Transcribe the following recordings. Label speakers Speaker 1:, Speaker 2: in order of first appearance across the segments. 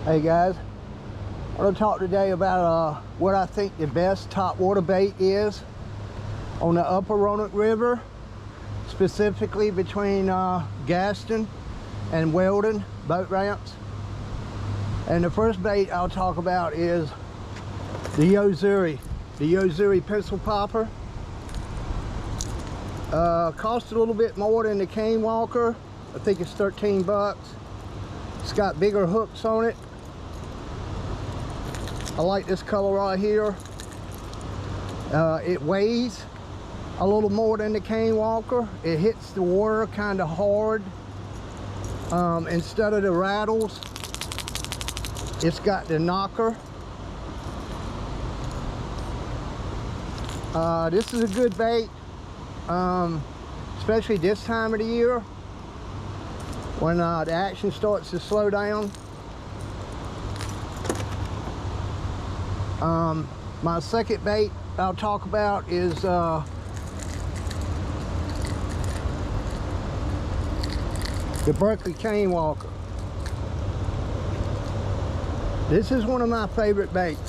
Speaker 1: Hey guys, I'm going to talk today about what I think the best top water bait is on the upper Roanoke River, specifically between Gaston and Weldon boat ramps. And the first bait I'll talk about is the Ozury pencil popper. Costs a little bit more than the cane walker. I think it's 13 bucks. It's got bigger hooks on it. I like this color right here. It weighs a little more than the cane walker. It hits the water kind of hard. Instead of the rattles, it's got the knocker. This is a good bait, especially this time of the year when the action starts to slow down. My second bait I'll talk about is the Berkeley cane walker. This is one of my favorite baits.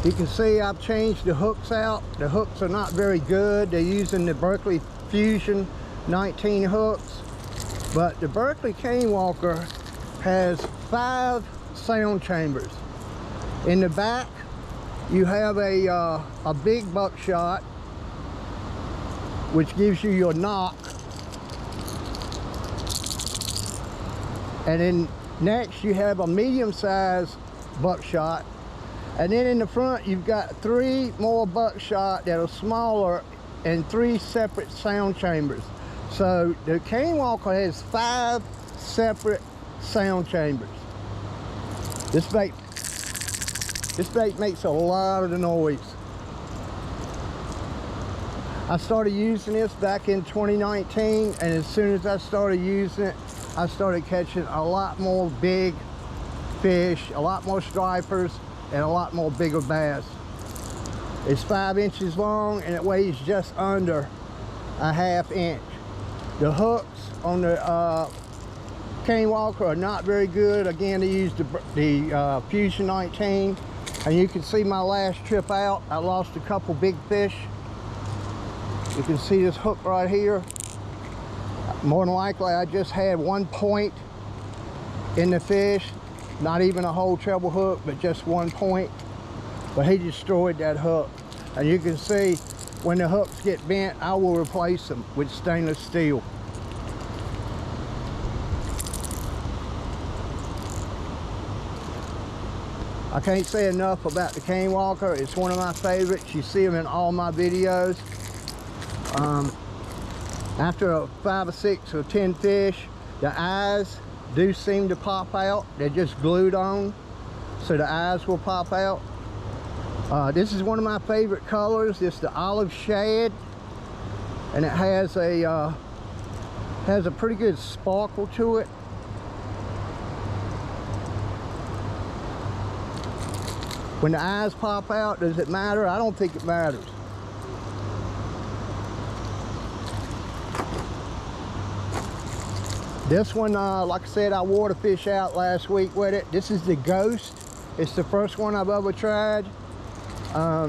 Speaker 1: You can see I've changed the hooks out. The hooks are not very good. They're using the Berkeley Fusion 19 hooks, but the Berkeley cane walker has 5 sound chambers. In the back you have a big buckshot, which gives you your knock, and then next you have a medium-sized buckshot, and then in the front you've got 3 more buckshot that are smaller and 3 separate sound chambers. So the cane walker has 5 separate sound chambers. This bait makes a lot of the noise. I started using this back in 2019, and as soon as I started using it, I started catching a lot more big fish, a lot more stripers, and a lot more bigger bass. It's 5 inches long and it weighs just under a ½ inch. The hooks on the cane walker are not very good. Again, they use the Fusion 19, and you can see my last trip out, I lost a couple big fish. You can see this hook right here. More than likely I just had 1 point in the fish, not even a whole treble hook, but just 1 point. But he destroyed that hook, and you can see when the hooks get bent, I will replace them with stainless steel. I can't say enough about the cane walker. It's one of my favorites. You see them in all my videos. After 5 or 6 or 10 fish, the eyes do seem to pop out. They're just glued on, so the eyes will pop out. This is one of my favorite colors. It's the olive shad, and it has a pretty good sparkle to it. When the eyes pop out, does it matter? I don't think it matters. This one, like I said, I wore the fish out last week with it. This is the Ghost. It's the first one I've ever tried. I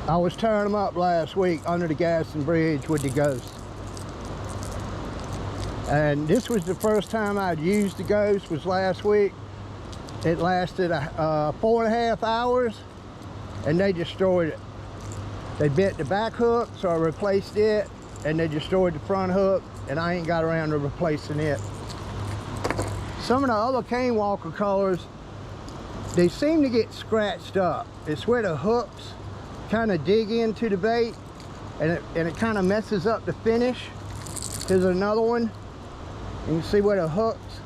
Speaker 1: was tearing them up last week under the Gaston Bridge with the Ghost. And this was the first time I'd used the Ghost, was last week. It lasted 4.5 hours, and they destroyed it. They bent the back hook, so I replaced it, and they destroyed the front hook, and I ain't got around to replacing it. Some of the other cane walker colors, they seem to get scratched up. It's where the hooks kind of dig into the bait, and it kind of messes up the finish. Here's another one. You can see where the hooks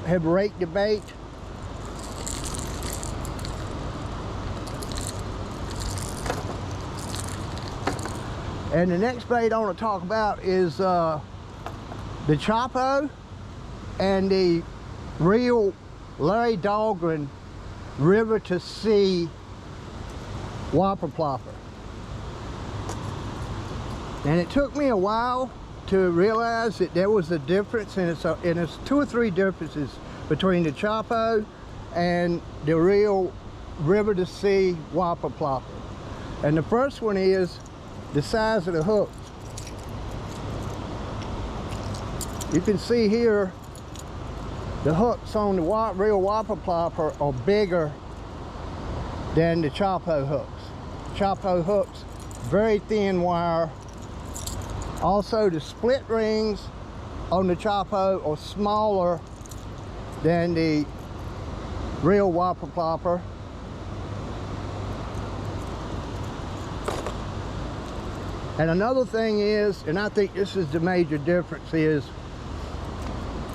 Speaker 1: have raked the bait. And the next bait I want to talk about is the Chapo and the real Larry Dahlgren river to sea Whopper plopper. And it took me a while to realize that there was a difference, and it's 2 or 3 differences between the Chapo and the real river to sea Whopper plopper. And the first one is the size of the hooks. You can see here the hooks on the real Whopper plopper are bigger than the Chapo hooks. Chapo hooks, very thin wire. Also, the split rings on the Chapo are smaller than the real Whopper plopper. And another thing is, and I think this is the major difference, is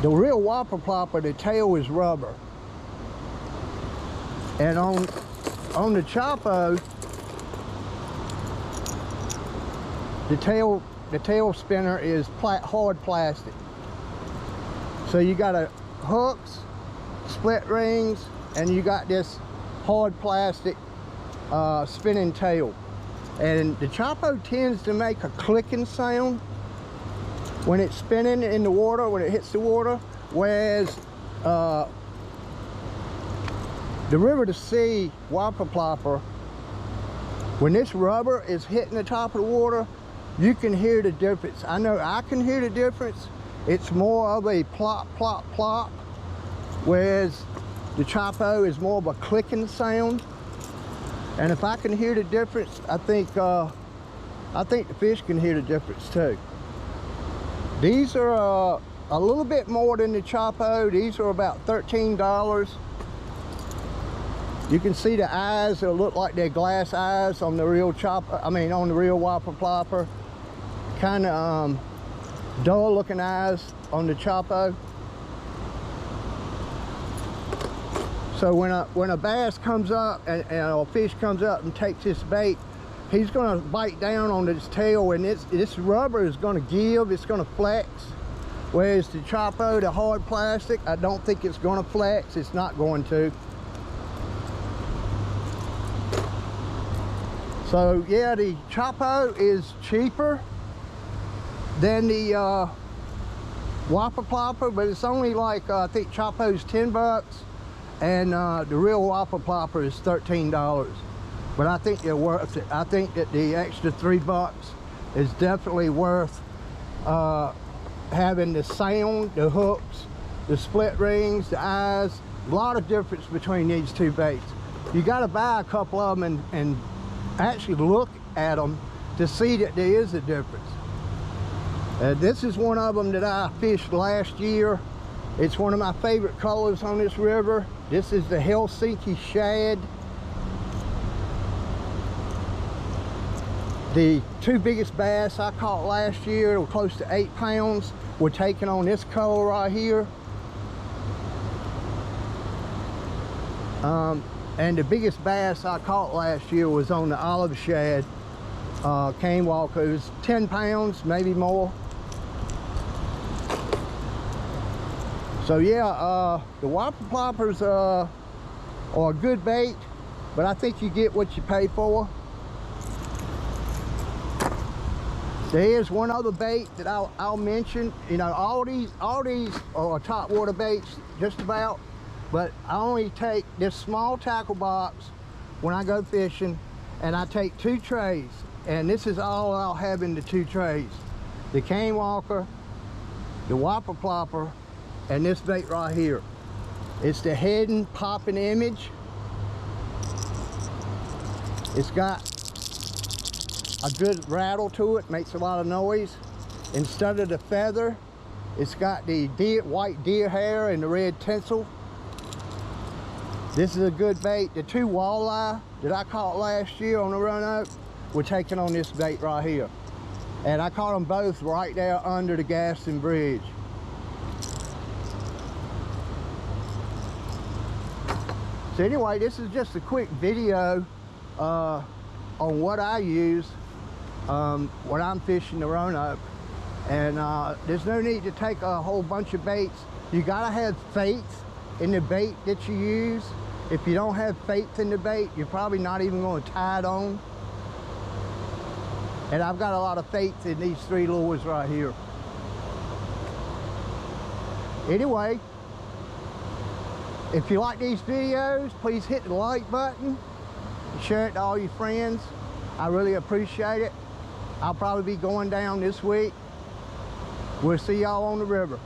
Speaker 1: the real Whopper plopper, the tail is rubber. And on the Chapo, the tail spinner is hard plastic. So you got hooks, split rings, and you got this hard plastic spinning tail. And the Chapo tends to make a clicking sound when it's spinning in the water, when it hits the water, whereas the river to sea Whopper plopper, when this rubber is hitting the top of the water, you can hear the difference. I know I can hear the difference. It's more of a plop, plop, plop, whereas the Chapo is more of a clicking sound. And if I can hear the difference, I think the fish can hear the difference too. These are a little bit more than the Chapo. These are about $13. You can see the eyes, they'll look like they're glass eyes on the real Chapo, on the real Whopper plopper. Kind of dull looking eyes on the Chapo. So when a bass comes up and a fish comes up and takes this bait, he's going to bite down on this tail, and this rubber is going to give, it's going to flex. Whereas the Chapo, the hard plastic, I don't think it's going to flex. It's not going to. So yeah, the Chapo is cheaper than the Whopper plopper, but it's only like, I think Chapo's 10 bucks and the real Whopper plopper is $13. But I think they're worth it. I think that the extra 3 bucks is definitely worth having the sound, the hooks, the split rings, the eyes. A lot of difference between these 2 baits. You got to buy a couple of them and actually look at them to see that there is a difference. This is one of them that I fished last year. It's one of my favorite colors on this river. This is the Helsinki shad. The 2 biggest bass I caught last year were close to 8 pounds. Were taken on this color right here. And the biggest bass I caught last year was on the olive shad cane walker. It was 10 pounds, maybe more. So yeah, the Whopper ploppers are a good bait, but I think you get what you pay for. There's one other bait that I'll mention. You know, all these are top water baits, just about. But I only take this small tackle box when I go fishing, and I take 2 trays. And this is all I'll have in the 2 trays: the cane walker, the Whopper plopper, and this bait right here. It's the Head Popping Image. It's got a good rattle to it, makes a lot of noise. Instead of the feather, it's got the white deer hair and the red tinsel. This is a good bait. The 2 walleye that I caught last year on the Roanoke were taken on this bait right here. And I caught them both right there under the Gaston Bridge. So anyway, this is just a quick video on what I use when I'm fishing the Roanoke. And there's no need to take a whole bunch of baits. You gotta have faith in the bait that you use. If you don't have faith in the bait, you're probably not even going to tie it on. And I've got a lot of faith in these 3 lures right here. Anyway, if you like these videos, please hit the like button, share it to all your friends. I really appreciate it. I'll probably be going down this week. We'll see y'all on the river.